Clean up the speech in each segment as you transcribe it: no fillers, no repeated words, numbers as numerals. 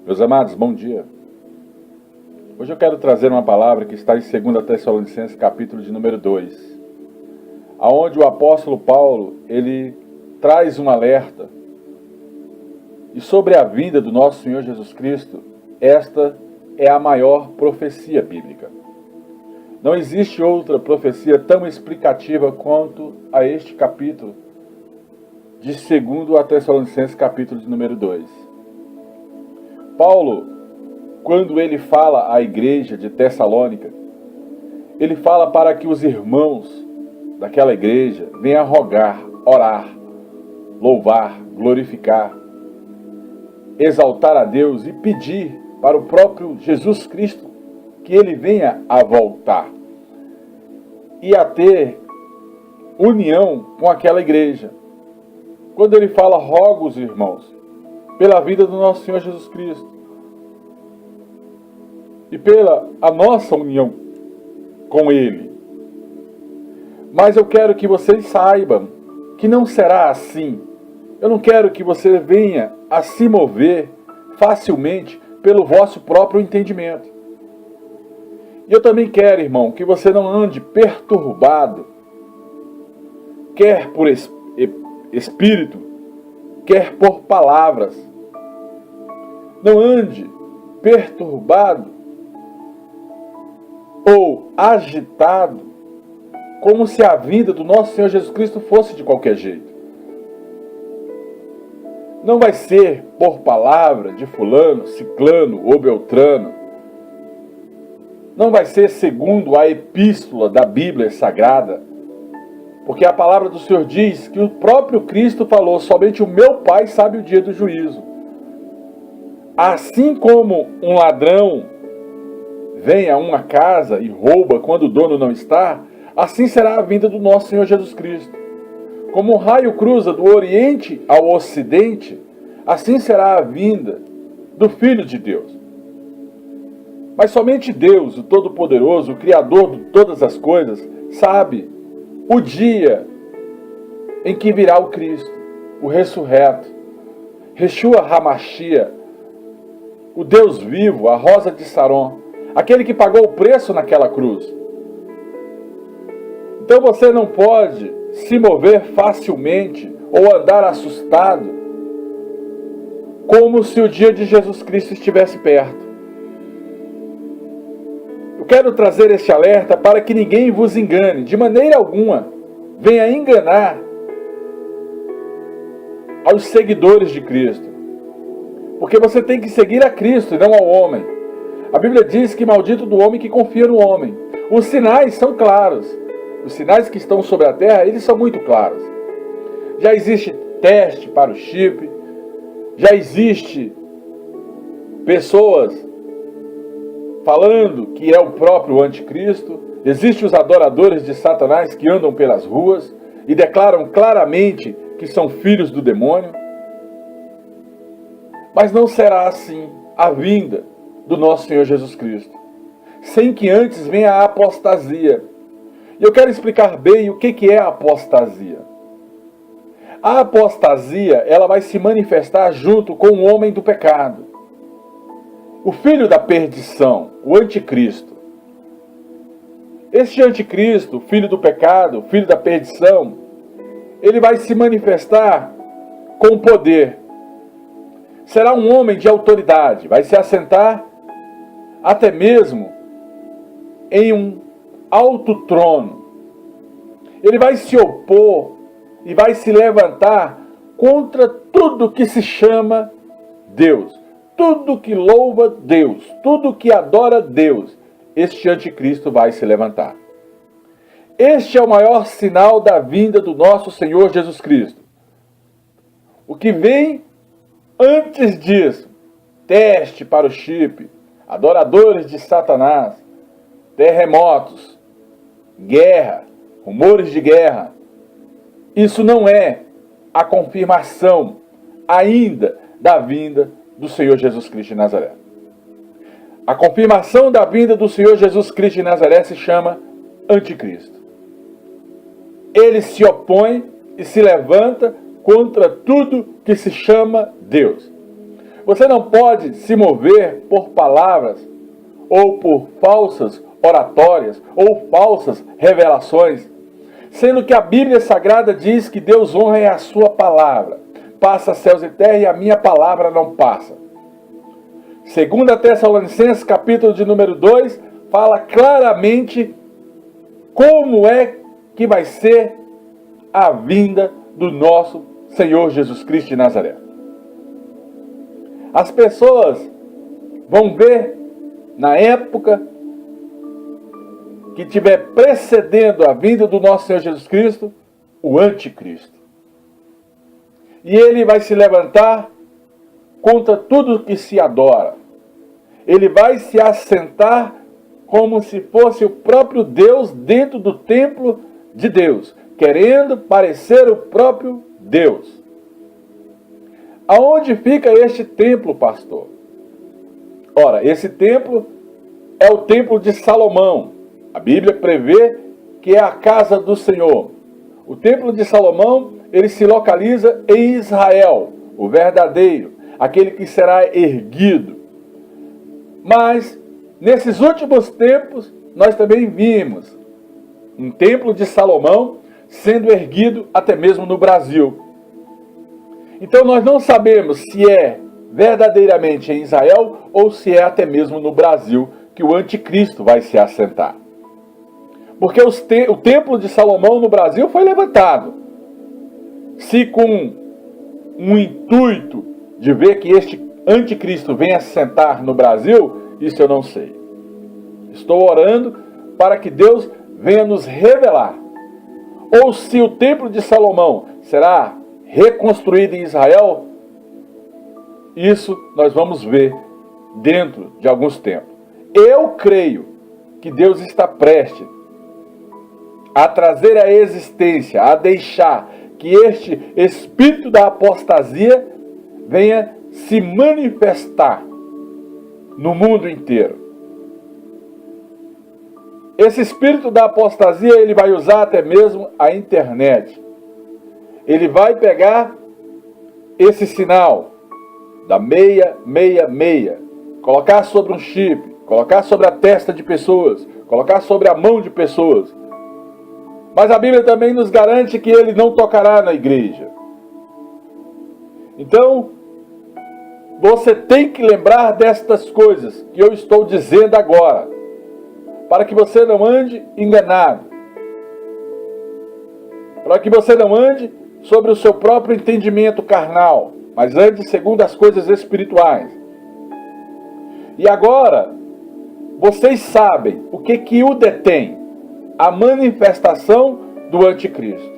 Meus amados, bom dia. Hoje eu quero trazer uma palavra que está em 2 Tessalonicenses, capítulo de número 2, aonde o apóstolo Paulo, ele traz um alerta. E sobre a vinda do nosso Senhor Jesus Cristo, esta é a maior profecia bíblica. Não existe outra profecia tão explicativa quanto a este capítulo de 2 Tessalonicenses, capítulo de número 2. Paulo, quando ele fala à igreja de Tessalônica, ele fala para que os irmãos daquela igreja venham rogar, orar, louvar, glorificar, exaltar a Deus e pedir para o próprio Jesus Cristo que ele venha a voltar e a ter união com aquela igreja. Quando ele fala, rogo os irmãos, pela vida do nosso Senhor Jesus Cristo e pela a nossa união com Ele. Mas eu quero que vocês saibam que não será assim. Eu não quero que você venha a se mover facilmente pelo vosso próprio entendimento. E eu também quero, irmão, que você não ande perturbado, quer por espírito, quer por palavras. Não ande perturbado ou agitado, como se a vinda do nosso Senhor Jesus Cristo fosse de qualquer jeito. Não vai ser por palavra de fulano, ciclano ou beltrano. Não vai ser segundo a epístola da Bíblia Sagrada. Porque a palavra do Senhor diz que o próprio Cristo falou, somente o meu Pai sabe o dia do juízo. Assim como um ladrão vem a uma casa e rouba quando o dono não está, assim será a vinda do nosso Senhor Jesus Cristo. Como um raio cruza do Oriente ao Ocidente, assim será a vinda do Filho de Deus. Mas somente Deus, o Todo-Poderoso, o Criador de todas as coisas, sabe o dia em que virá o Cristo, o ressurreto, Yeshua HaMashiach, o Deus vivo, a rosa de Saron, aquele que pagou o preço naquela cruz. Então você não pode se mover facilmente ou andar assustado, como se o dia de Jesus Cristo estivesse perto. Eu quero trazer este alerta para que ninguém vos engane, de maneira alguma, venha enganar aos seguidores de Cristo. Porque você tem que seguir a Cristo e não ao homem. A Bíblia diz que maldito do homem que confia no homem. Os sinais são claros. Os sinais que estão sobre a terra, eles são muito claros. Já existe teste para o chip. Já existe pessoas falando que é o próprio anticristo. Existem os adoradores de Satanás que andam pelas ruas e declaram claramente que são filhos do demônio. Mas não será assim a vinda do nosso Senhor Jesus Cristo, sem que antes venha a apostasia. E eu quero explicar bem o que é a apostasia. A apostasia, ela vai se manifestar junto com o homem do pecado, o filho da perdição, o anticristo. Este anticristo, filho do pecado, filho da perdição, ele vai se manifestar com poder. Será um homem de autoridade, vai se assentar até mesmo em um alto trono. Ele vai se opor e vai se levantar contra tudo que se chama Deus, tudo que louva Deus, tudo que adora Deus. Este anticristo vai se levantar. Este é o maior sinal da vinda do nosso Senhor Jesus Cristo. O que vem antes disso, teste para o chip, adoradores de Satanás, terremotos, guerra, rumores de guerra. Isso não é a confirmação ainda da vinda do Senhor Jesus Cristo de Nazaré. A confirmação da vinda do Senhor Jesus Cristo de Nazaré se chama anticristo. Ele se opõe e se levanta contra tudo que se chama Deus. Você não pode se mover por palavras ou por falsas oratórias ou falsas revelações, sendo que a Bíblia Sagrada diz que Deus honra a sua palavra. Passa céus e terra e a minha palavra não passa. 2 Tessalonicenses, capítulo de número 2, fala claramente como é que vai ser a vinda do nosso Senhor Jesus Cristo de Nazaré. As pessoas vão ver na época que estiver precedendo a vinda do nosso Senhor Jesus Cristo, o anticristo. E ele vai se levantar contra tudo que se adora. Ele vai se assentar como se fosse o próprio Deus dentro do templo de Deus, querendo parecer o próprio Deus. Aonde fica este templo, pastor? Ora, esse templo é o templo de Salomão. A Bíblia prevê que é a casa do Senhor. O templo de Salomão, ele se localiza em Israel, o verdadeiro, aquele que será erguido. Mas, nesses últimos tempos, nós também vimos um templo de Salomão sendo erguido até mesmo no Brasil. Então nós não sabemos se é verdadeiramente em Israel ou se é até mesmo no Brasil que o anticristo vai se assentar. Porque o templo de Salomão no Brasil foi levantado. Se com um intuito de ver que este anticristo venha se sentar no Brasil, isso eu não sei. Estou orando para que Deus venha nos revelar. Ou se o templo de Salomão será reconstruído em Israel, isso nós vamos ver dentro de alguns tempos. Eu creio que Deus está prestes a trazer à existência, a deixar que este espírito da apostasia venha se manifestar no mundo inteiro. Esse espírito da apostasia, ele vai usar até mesmo a internet. Ele vai pegar esse sinal da 666, colocar sobre um chip, colocar sobre a testa de pessoas, colocar sobre a mão de pessoas. Mas a Bíblia também nos garante que ele não tocará na igreja. Então, você tem que lembrar destas coisas que eu estou dizendo agora, para que você não ande enganado, para que você não ande sobre o seu próprio entendimento carnal, mas ande segundo as coisas espirituais. E agora, vocês sabem o que o detém, a manifestação do anticristo.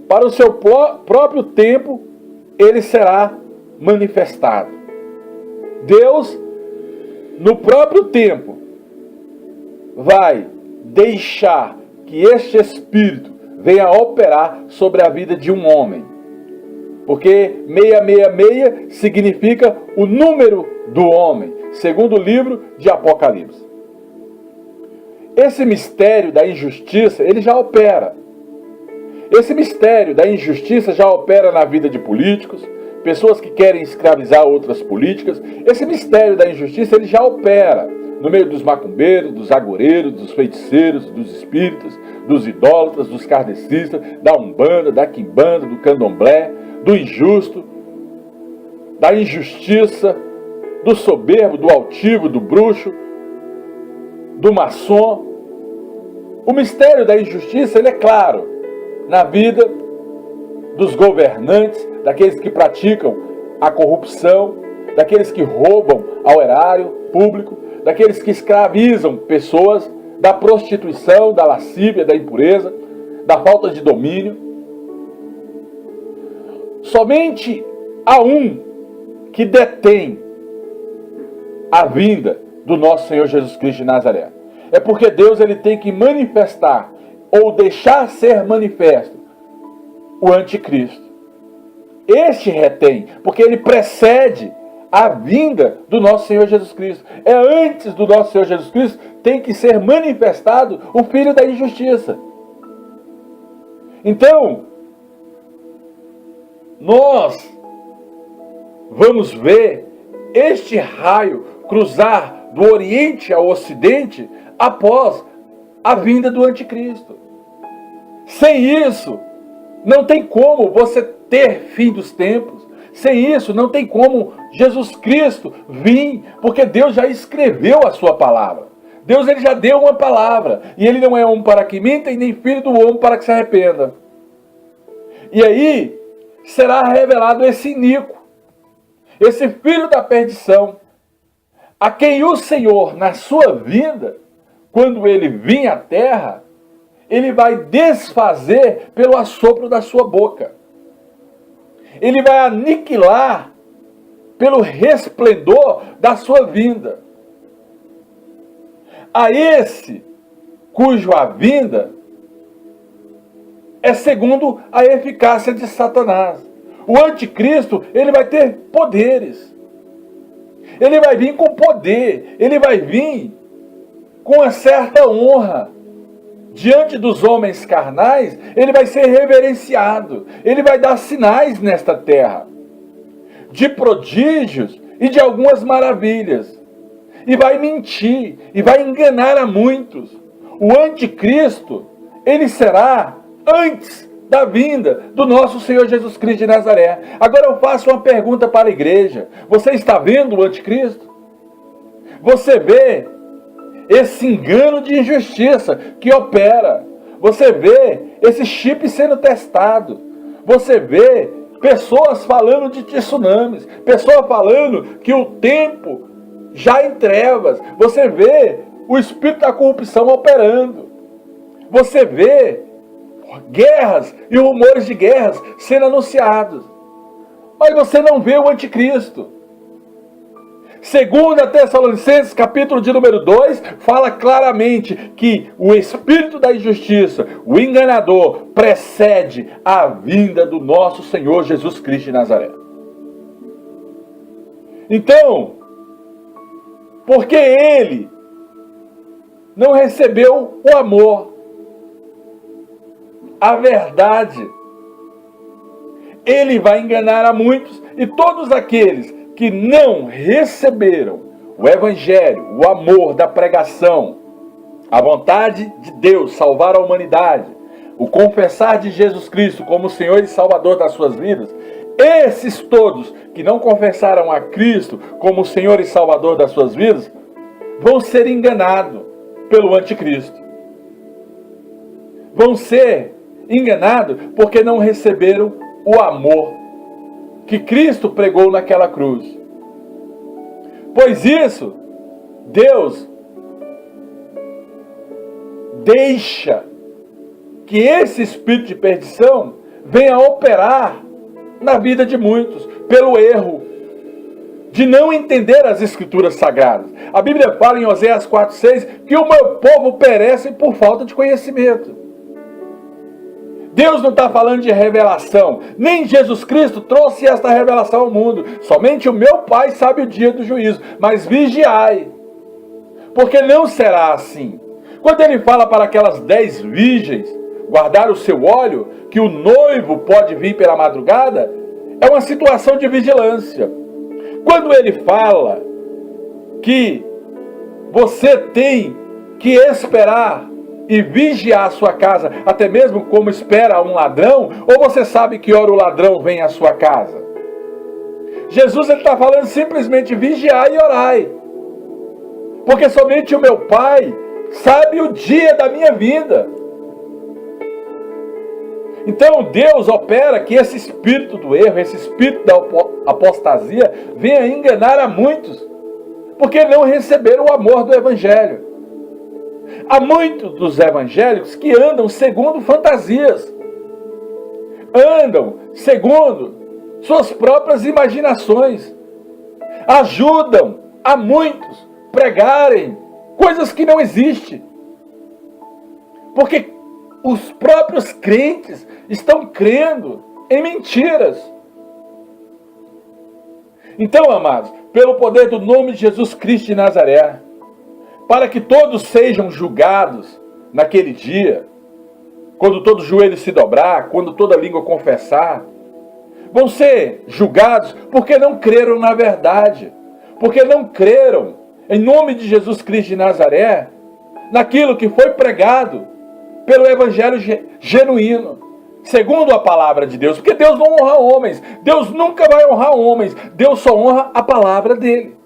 Para o seu próprio tempo, ele será manifestado. Deus, no próprio tempo, vai deixar que este espírito venha operar sobre a vida de um homem. Porque 666 significa o número do homem, segundo o livro de Apocalipse. Esse mistério da injustiça, ele já opera. Esse mistério da injustiça já opera na vida de políticos, pessoas que querem escravizar outras políticas. Esse mistério da injustiça, ele já opera no meio dos macumbeiros, dos agoureiros, dos feiticeiros, dos espíritos, dos idólatras, dos kardecistas, da umbanda, da quimbanda, do candomblé, do injusto, da injustiça, do soberbo, do altivo, do bruxo, do maçom. O mistério da injustiça, ele é claro na vida dos governantes, daqueles que praticam a corrupção, daqueles que roubam ao erário público, daqueles que escravizam pessoas, da prostituição, da lascívia, da impureza, da falta de domínio. Somente há um que detém a vinda do nosso Senhor Jesus Cristo de Nazaré. É porque Deus, ele tem que manifestar ou deixar ser manifesto o anticristo. Este retém, porque ele precede a vinda do nosso Senhor Jesus Cristo. É antes do nosso Senhor Jesus Cristo, tem que ser manifestado o filho da injustiça. Então, nós vamos ver este raio cruzar do Oriente ao Ocidente após a vinda do Anticristo. Sem isso, não tem como você ter fim dos tempos. Sem isso, não tem como Jesus Cristo vir, porque Deus já escreveu a sua palavra. Deus ele já deu uma palavra, e ele não é homem para que minta, e nem filho do homem para que se arrependa. E aí, será revelado esse iníquo, esse filho da perdição, a quem o Senhor, na sua vida, quando ele vir à terra, ele vai desfazer pelo assopro da sua boca. Ele vai aniquilar pelo resplendor da sua vinda. A esse cujo a vinda é segundo a eficácia de Satanás. O anticristo, ele vai ter poderes. Ele vai vir com poder. Ele vai vir com uma certa honra. Diante dos homens carnais, ele vai ser reverenciado. Ele vai dar sinais nesta terra, de prodígios e de algumas maravilhas. E vai mentir, e vai enganar a muitos. O anticristo, ele será antes da vinda do nosso Senhor Jesus Cristo de Nazaré. Agora eu faço uma pergunta para a igreja. Você está vendo o anticristo? Você vê esse engano de injustiça que opera. Você vê esse chip sendo testado. Você vê pessoas falando de tsunamis. Pessoas falando que o tempo já em trevas. Você vê o espírito da corrupção operando. Você vê guerras e rumores de guerras sendo anunciados. Mas você não vê o anticristo. 2 Tessalonicenses, capítulo de número 2, fala claramente que o espírito da injustiça, o enganador, precede a vinda do nosso Senhor Jesus Cristo de Nazaré. Então, porque ele não recebeu o amor, a verdade, ele vai enganar a muitos, e todos aqueles que não receberam o evangelho, o amor da pregação, a vontade de Deus salvar a humanidade, o confessar de Jesus Cristo como Senhor e Salvador das suas vidas, esses todos que não confessaram a Cristo como Senhor e Salvador das suas vidas, vão ser enganados pelo anticristo. Vão ser enganados porque não receberam o amor que Cristo pregou naquela cruz. Pois isso, Deus deixa que esse espírito de perdição venha operar na vida de muitos, pelo erro de não entender as escrituras sagradas. A Bíblia fala em Oséias 4,6 que o meu povo perece por falta de conhecimento. Deus não está falando de revelação, nem Jesus Cristo trouxe esta revelação ao mundo. Somente o meu Pai sabe o dia do juízo, mas vigiai, porque não será assim. Quando ele fala para aquelas 10 virgens guardar o seu óleo, que o noivo pode vir pela madrugada, é uma situação de vigilância. Quando ele fala que você tem que esperar e vigiar a sua casa, até mesmo como espera um ladrão, ou você sabe que hora o ladrão vem à sua casa? Jesus está falando simplesmente vigiai e orai, porque somente o meu Pai sabe o dia da minha vida. Então Deus opera que esse espírito do erro, esse espírito da apostasia, venha enganar a muitos, porque não receberam o amor do Evangelho. Há muitos dos evangélicos que andam segundo fantasias, andam segundo suas próprias imaginações, ajudam a muitos pregarem coisas que não existem, porque os próprios crentes estão crendo em mentiras. Então, amados, pelo poder do nome de Jesus Cristo de Nazaré, para que todos sejam julgados naquele dia, quando todo joelho se dobrar, quando toda língua confessar, vão ser julgados porque não creram na verdade, porque não creram em nome de Jesus Cristo de Nazaré, naquilo que foi pregado pelo Evangelho genuíno, segundo a palavra de Deus. Porque Deus não honra homens, Deus nunca vai honrar homens, Deus só honra a palavra dele.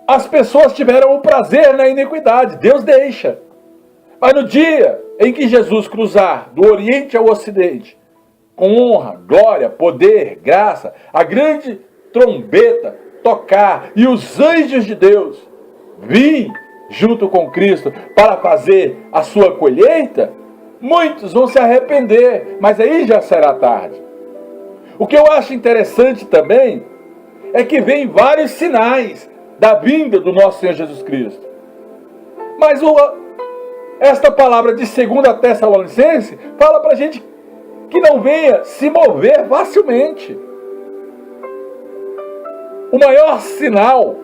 As pessoas tiveram o prazer na iniquidade, Deus deixa. Mas no dia em que Jesus cruzar do Oriente ao Ocidente, com honra, glória, poder, graça, a grande trombeta tocar e os anjos de Deus vir junto com Cristo para fazer a sua colheita, muitos vão se arrepender, mas aí já será tarde. O que eu acho interessante também é que vem vários sinais da vinda do nosso Senhor Jesus Cristo. Mas esta palavra de 2 Tessalonicenses fala para a gente que não venha se mover facilmente. O maior sinal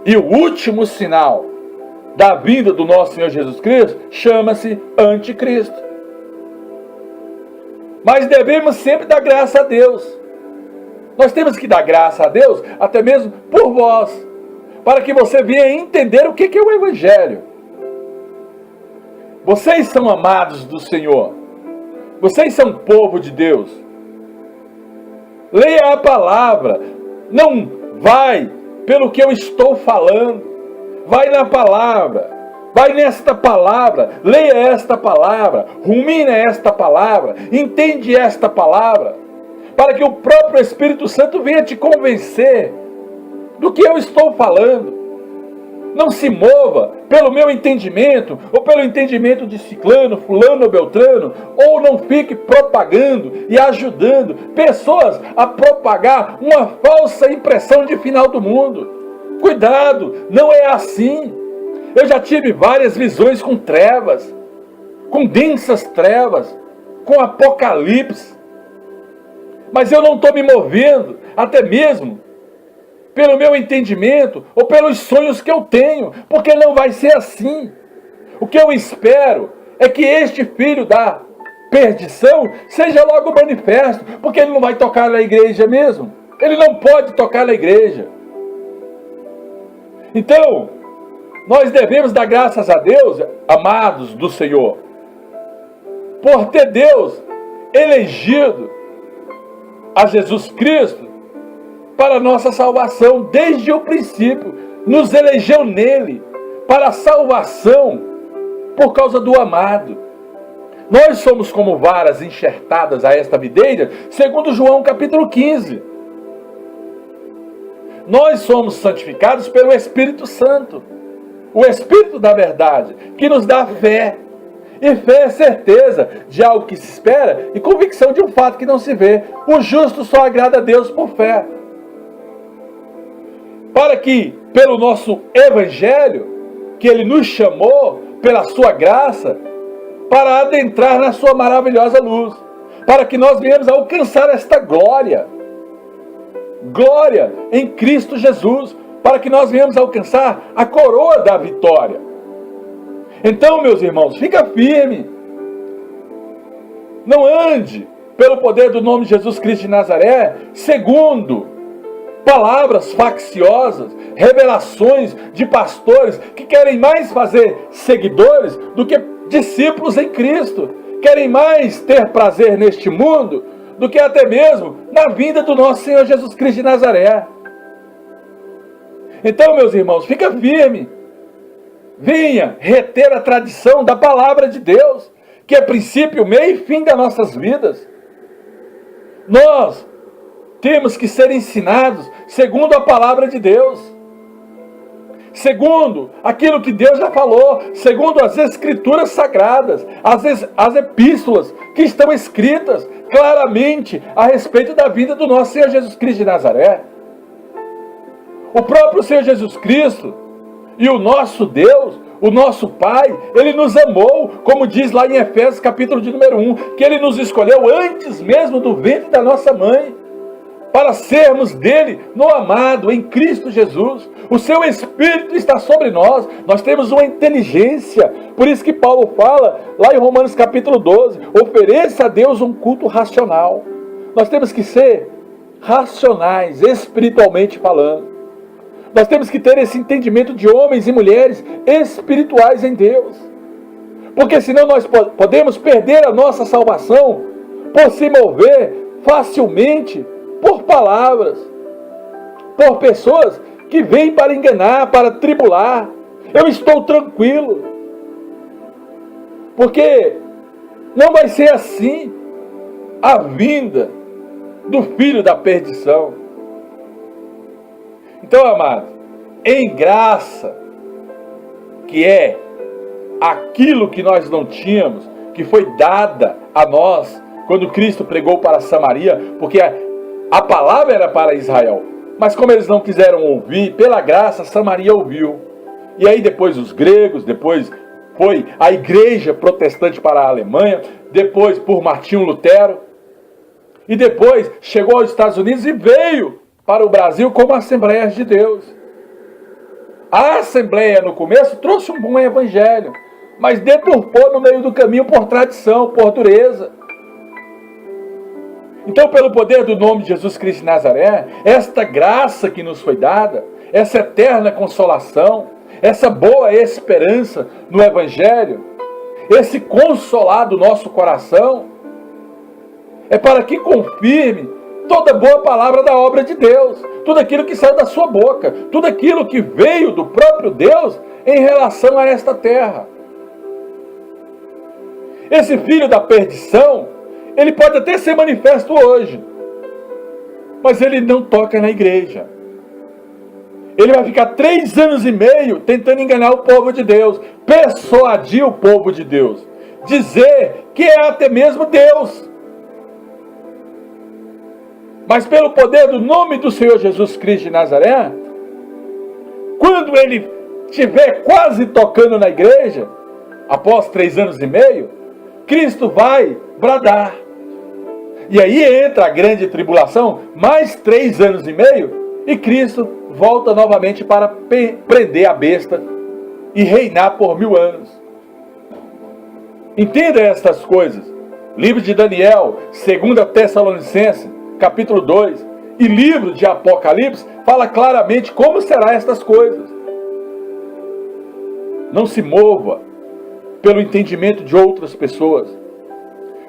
e o último sinal da vinda do nosso Senhor Jesus Cristo chama-se Anticristo. Mas devemos sempre dar graça a Deus. Nós temos que dar graça a Deus, até mesmo por vós, para que você venha entender o que é o Evangelho. Vocês são amados do Senhor. Vocês são povo de Deus. Leia a palavra. Não vai pelo que eu estou falando. Vai na palavra. Vai nesta palavra. Leia esta palavra. Rumina esta palavra. Entende esta palavra. Para que o próprio Espírito Santo venha te convencer do que eu estou falando. Não se mova pelo meu entendimento, ou pelo entendimento de ciclano, fulano ou beltrano, ou não fique propagando e ajudando pessoas a propagar uma falsa impressão de final do mundo. Cuidado, não é assim. Eu já tive várias visões com trevas, com densas trevas, com apocalipse. Mas eu não estou me movendo, até mesmo pelo meu entendimento ou pelos sonhos que eu tenho, porque não vai ser assim. O que eu espero é que este filho da perdição seja logo manifesto, porque ele não vai tocar na igreja mesmo. Ele não pode tocar na igreja. Então, nós devemos dar graças a Deus, amados do Senhor, por ter Deus elegido a Jesus Cristo para a nossa salvação. Desde o princípio nos elegeu nele para a salvação por causa do amado. Nós somos como varas enxertadas a esta videira, segundo João capítulo 15. Nós somos santificados pelo Espírito Santo, o Espírito da verdade, que nos dá fé. E fé é certeza de algo que se espera e convicção de um fato que não se vê. O justo só agrada a Deus por fé. Para que, pelo nosso Evangelho, que Ele nos chamou, pela sua graça, para adentrar na sua maravilhosa luz, para que nós venhamos a alcançar esta glória, glória em Cristo Jesus, para que nós venhamos a alcançar a coroa da vitória. Então, meus irmãos, fica firme, não ande pelo poder do nome de Jesus Cristo de Nazaré, segundo palavras facciosas, revelações de pastores que querem mais fazer seguidores do que discípulos em Cristo. Querem mais ter prazer neste mundo do que até mesmo na vinda do nosso Senhor Jesus Cristo de Nazaré. Então, meus irmãos, fica firme. Venha reter a tradição da palavra de Deus, que é princípio, meio e fim das nossas vidas. Nós temos que ser ensinados segundo a palavra de Deus, segundo aquilo que Deus já falou, segundo as escrituras sagradas, as epístolas que estão escritas claramente a respeito da vida do nosso Senhor Jesus Cristo de Nazaré. O próprio Senhor Jesus Cristo e o nosso Deus, o nosso Pai, Ele nos amou, como diz lá em Efésios capítulo de número 1, que Ele nos escolheu antes mesmo do ventre da nossa mãe, para sermos dele no amado, em Cristo Jesus. O seu Espírito está sobre nós. Nós temos uma inteligência. Por isso que Paulo fala, lá em Romanos capítulo 12, ofereça a Deus um culto racional. Nós temos que ser racionais, espiritualmente falando. Nós temos que ter esse entendimento de homens e mulheres espirituais em Deus. Porque senão nós podemos perder a nossa salvação por se mover facilmente por palavras, por pessoas que vêm para enganar, para tribular. Eu estou tranquilo. Porque não vai ser assim a vinda do filho da perdição. Então, amado, em graça, que é aquilo que nós não tínhamos, que foi dada a nós quando Cristo pregou para Samaria, porque a palavra era para Israel, mas como eles não quiseram ouvir, pela graça Samaria ouviu. E aí depois os gregos, depois foi a igreja protestante para a Alemanha, depois por Martinho Lutero, e depois chegou aos Estados Unidos e veio para o Brasil como Assembleias de Deus. A Assembleia no começo trouxe um bom evangelho, mas deturpou no meio do caminho por tradição, por dureza. Então, pelo poder do nome de Jesus Cristo de Nazaré, esta graça que nos foi dada, essa eterna consolação, essa boa esperança no evangelho, esse consolar do nosso coração, é para que confirme toda boa palavra da obra de Deus, tudo aquilo que saiu da sua boca, tudo aquilo que veio do próprio Deus em relação a esta terra. Esse filho da perdição, ele pode até ser manifesto hoje, mas ele não toca na igreja. Ele vai ficar 3 anos e meio tentando enganar o povo de Deus, persuadir o povo de Deus, dizer que é até mesmo Deus. Mas pelo poder do nome do Senhor Jesus Cristo de Nazaré, quando ele estiver quase tocando na igreja, após 3 anos e meio, Cristo vai bradar. E aí entra a grande tribulação, mais 3 anos e meio, e Cristo volta novamente para prender a besta e reinar por 1000 anos. Entenda estas coisas. Livro de Daniel, 2 Tessalonicenses, capítulo 2, e livro de Apocalipse, fala claramente como serão estas coisas. Não se mova pelo entendimento de outras pessoas.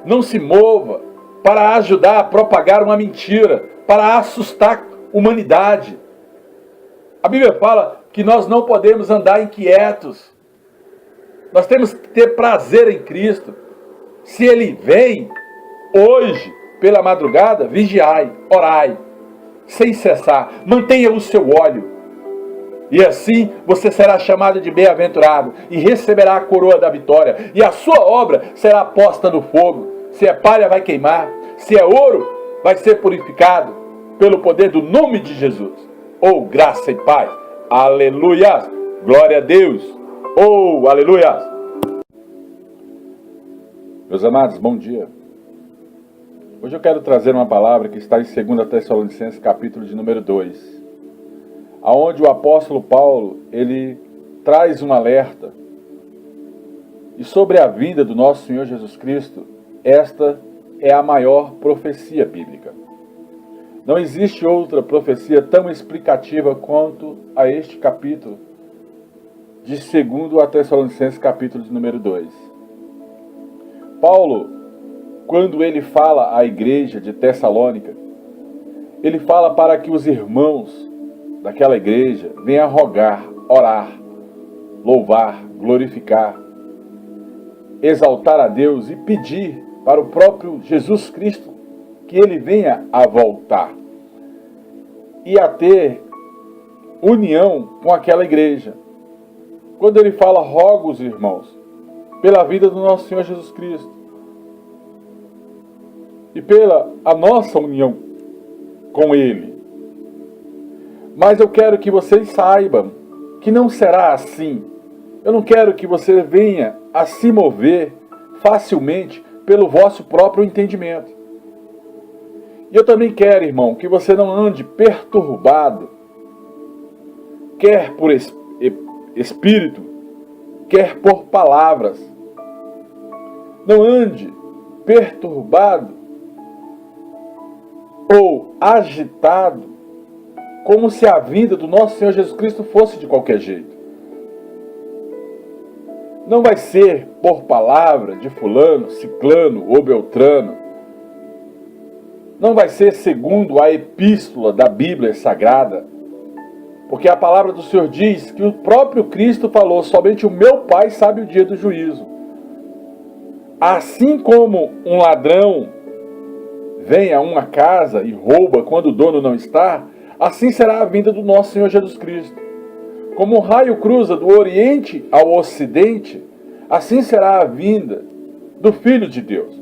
Não se mova para ajudar a propagar uma mentira, para assustar a humanidade. A Bíblia fala que nós não podemos andar inquietos. Nós temos que ter prazer em Cristo. Se Ele vem hoje, pela madrugada, vigiai, orai, sem cessar. Mantenha o seu óleo. E assim você será chamado de bem-aventurado e receberá a coroa da vitória. E a sua obra será posta no fogo. Se é palha, vai queimar. Se é ouro, vai ser purificado pelo poder do nome de Jesus. Oh, graça e paz. Aleluia. Glória a Deus. Oh, aleluia. Meus amados, bom dia. Hoje eu quero trazer uma palavra que está em 2 Tessalonicenses, capítulo de número 2, aonde o apóstolo Paulo, ele traz um alerta. E sobre a vinda do nosso Senhor Jesus Cristo, esta é a maior profecia bíblica. Não existe outra profecia tão explicativa quanto a este capítulo de 2 Tessalonicenses, capítulo de número 2. Paulo, quando ele fala à igreja de Tessalônica, ele fala para que os irmãos daquela igreja venham rogar, orar, louvar, glorificar, exaltar a Deus e pedir para o próprio Jesus Cristo que ele venha a voltar e a ter união com aquela igreja. Quando ele fala, rogo os irmãos, pela vida do nosso Senhor Jesus Cristo, e pela a nossa união com Ele. Mas eu quero que vocês saibam que não será assim. Eu não quero que você venha a se mover facilmente pelo vosso próprio entendimento. E eu também quero, irmão, que você não ande perturbado, quer por espírito, quer por palavras. Não ande perturbado ou agitado, como se a vinda do nosso Senhor Jesus Cristo fosse de qualquer jeito. Não vai ser por palavra de fulano, ciclano ou beltrano. Não vai ser segundo a epístola da Bíblia Sagrada. Porque a palavra do Senhor diz que o próprio Cristo falou: somente o meu Pai sabe o dia do juízo. Assim como um ladrão vem a uma casa e rouba quando o dono não está, assim será a vinda do nosso Senhor Jesus Cristo. Como um raio cruza do Oriente ao Ocidente, assim será a vinda do Filho de Deus.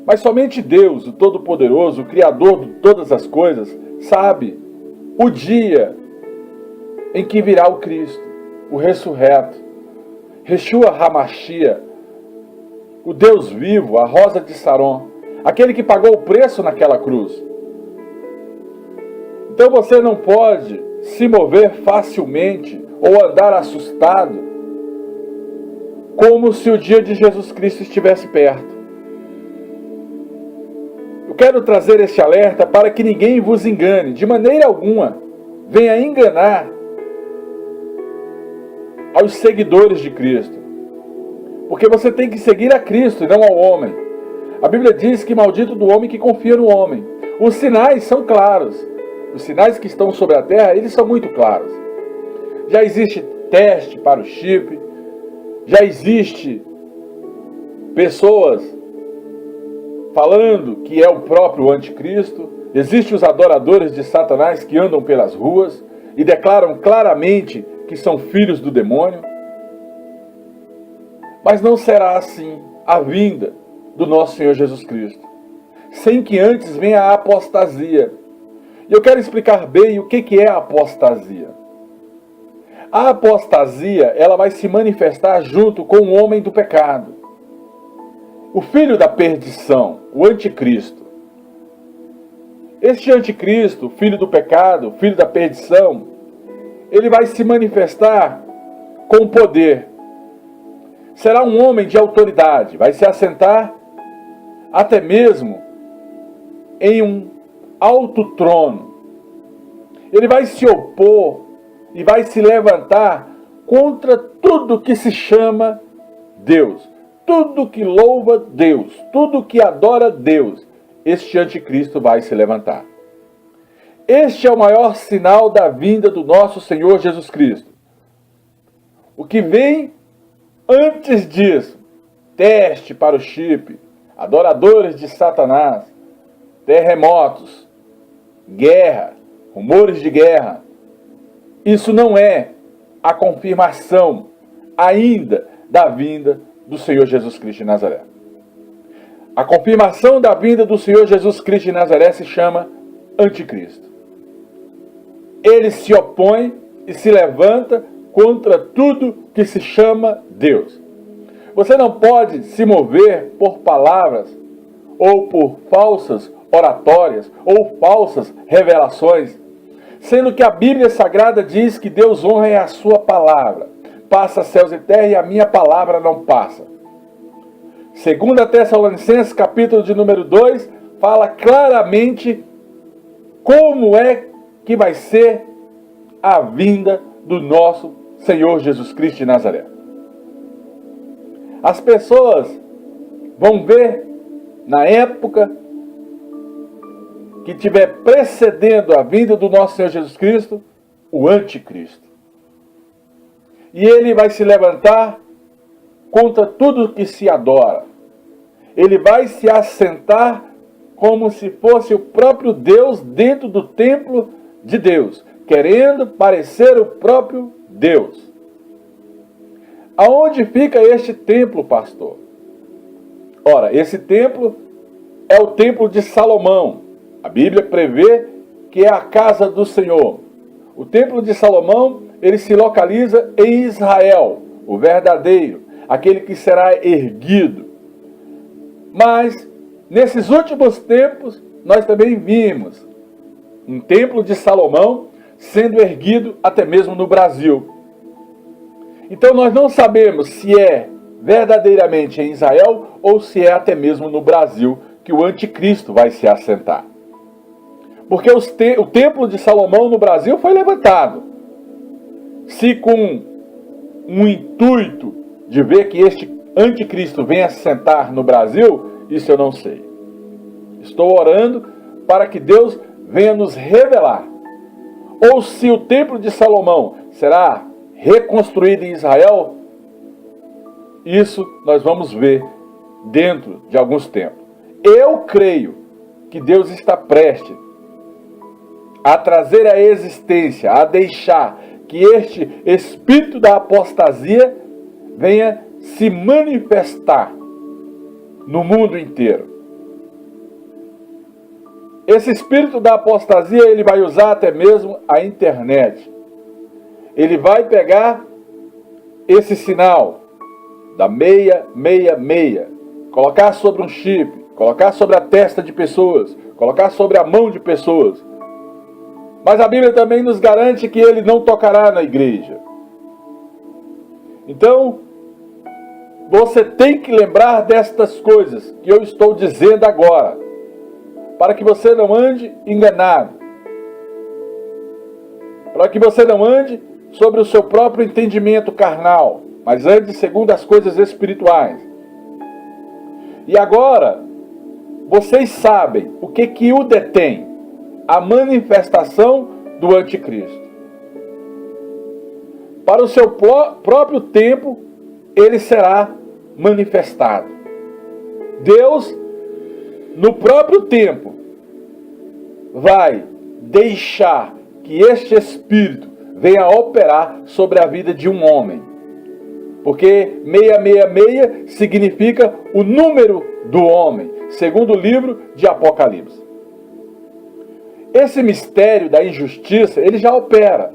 Mas somente Deus, o Todo-Poderoso, o Criador de todas as coisas, sabe o dia em que virá o Cristo, o ressurreto, Yeshua HaMashiach, o Deus vivo, a rosa de Saron, aquele que pagou o preço naquela cruz. Então você não pode se mover facilmente ou andar assustado, como se o dia de Jesus Cristo estivesse perto. Eu quero trazer este alerta para que ninguém vos engane, de maneira alguma, venha enganar aos seguidores de Cristo. Porque você tem que seguir a Cristo e não ao homem. A Bíblia diz que maldito do homem que confia no homem. Os sinais são claros. Os sinais que estão sobre a terra, eles são muito claros. Já existe teste para o chip. Já existe pessoas falando que é o próprio anticristo. Existem os adoradores de Satanás que andam pelas ruas e declaram claramente que são filhos do demônio. Mas não será assim a vinda do nosso Senhor Jesus Cristo, sem que antes venha a apostasia. E eu quero explicar bem o que é a apostasia. A apostasia, ela vai se manifestar junto com o homem do pecado, o filho da perdição, o anticristo. Este anticristo, filho do pecado, filho da perdição, ele vai se manifestar com poder. Será um homem de autoridade, vai se assentar até mesmo em um alto trono. Ele vai se opor e vai se levantar contra tudo que se chama Deus, tudo que louva Deus, tudo que adora Deus. Este anticristo vai se levantar. Este é o maior sinal da vinda do nosso Senhor Jesus Cristo. O que vem antes disso, teste para o chip, adoradores de Satanás, terremotos, guerra, rumores de guerra. Isso não é a confirmação ainda da vinda do Senhor Jesus Cristo de Nazaré. A confirmação da vinda do Senhor Jesus Cristo de Nazaré se chama anticristo. Ele se opõe e se levanta contra tudo que se chama Deus. Você não pode se mover por palavras ou por falsas oratórias ou falsas revelações, sendo que a Bíblia Sagrada diz que Deus honra a sua palavra. Passa céus e terra e a minha palavra não passa. 2 Tessalonicenses, capítulo de número 2, fala claramente como é que vai ser a vinda do nosso Senhor Jesus Cristo de Nazaré. As pessoas vão ver na época que tiver precedendo a vinda do nosso Senhor Jesus Cristo, o anticristo. E ele vai se levantar contra tudo que se adora. Ele vai se assentar como se fosse o próprio Deus dentro do templo de Deus, querendo parecer o próprio Deus. Aonde fica este templo, pastor? Ora, esse templo é o templo de Salomão. A Bíblia prevê que é a casa do Senhor. O templo de Salomão, ele se localiza em Israel, o verdadeiro, aquele que será erguido. Mas, nesses últimos tempos, nós também vimos um templo de Salomão sendo erguido até mesmo no Brasil. Então nós não sabemos se é verdadeiramente em Israel ou se é até mesmo no Brasil que o anticristo vai se assentar. Porque o templo de Salomão no Brasil foi levantado. Se com um intuito de ver que este anticristo venha se sentar no Brasil, isso eu não sei. Estou orando para que Deus venha nos revelar. Ou se o templo de Salomão será reconstruído em Israel, isso nós vamos ver dentro de alguns tempos. Eu creio que Deus está prestes a trazer à existência, a deixar que este espírito da apostasia venha se manifestar no mundo inteiro. Esse espírito da apostasia, ele vai usar até mesmo a internet. Ele vai pegar esse sinal da 666, colocar sobre um chip, colocar sobre a testa de pessoas, colocar sobre a mão de pessoas. Mas a Bíblia também nos garante que ele não tocará na igreja. Então, você tem que lembrar destas coisas que eu estou dizendo agora, para que você não ande enganado, para que você não ande sobre o seu próprio entendimento carnal, mas ande segundo as coisas espirituais. E agora, vocês sabem o que o detém, a manifestação do anticristo. Para o seu próprio tempo, ele será manifestado. Deus, no próprio tempo, vai deixar que este espírito venha operar sobre a vida de um homem. Porque 666 significa o número do homem, segundo o livro de Apocalipse. Esse mistério da injustiça, ele já opera.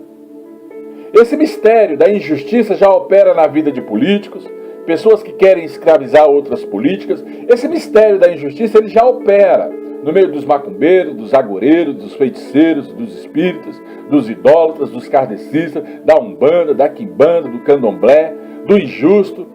Esse mistério da injustiça já opera na vida de políticos, pessoas que querem escravizar outras políticas. Esse mistério da injustiça, ele já opera no meio dos macumbeiros, dos agoureiros, dos feiticeiros, dos espíritos, dos idólatras, dos kardecistas, da umbanda, da quimbanda, do candomblé, do injusto.